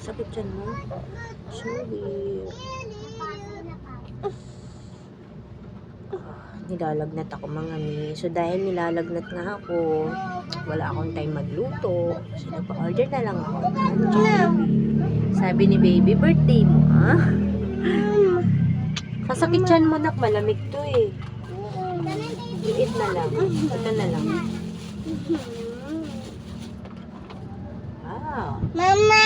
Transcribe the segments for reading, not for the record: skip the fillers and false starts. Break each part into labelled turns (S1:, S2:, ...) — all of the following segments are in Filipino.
S1: Sakit dyan mo. Sorry. Nilalagnat ako mga mi. So dahil nilalagnat nga ako, wala akong time magluto. So nagpa-order na lang ako ng Jollibee. Sabi ni baby, birthday mo ah? Sasakit dyan mo nak, malamig to eh. Liit na lang. Ito na lang. Wow.
S2: Mama!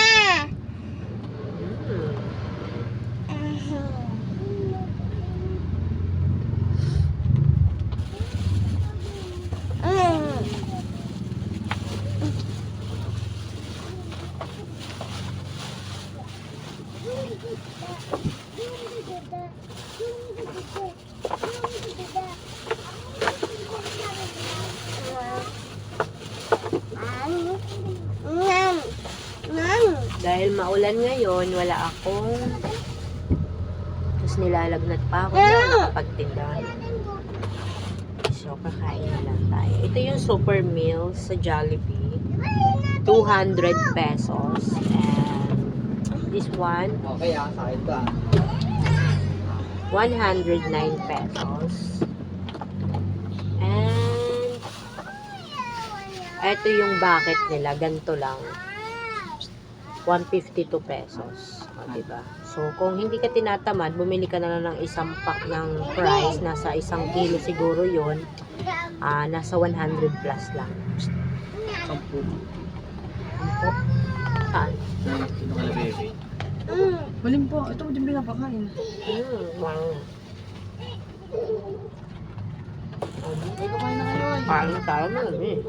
S1: Dahil maulan ngayon, wala akong tapos nilalagnat pa ako na nakapagtinda. So, kakain na lang tayo. Ito yung super meal sa Jollibee. 200 pesos. And this one,
S3: Okay, sa akin ka.
S1: 109 pesos. And ito yung bucket nila. Ganito lang. 152 pesos. O, diba? So, kung hindi ka tinatamad, bumili ka na lang ng isang pack ng price. Nasa 1 kilo siguro yun. Nasa 100 plus lang.
S3: 10.
S1: Saan?
S3: Sino ka na, baby? Malim po. Ito mo din pinapakain.
S1: Wow.
S3: Ay, kumain na kayo.
S1: Parang tayo mo eh.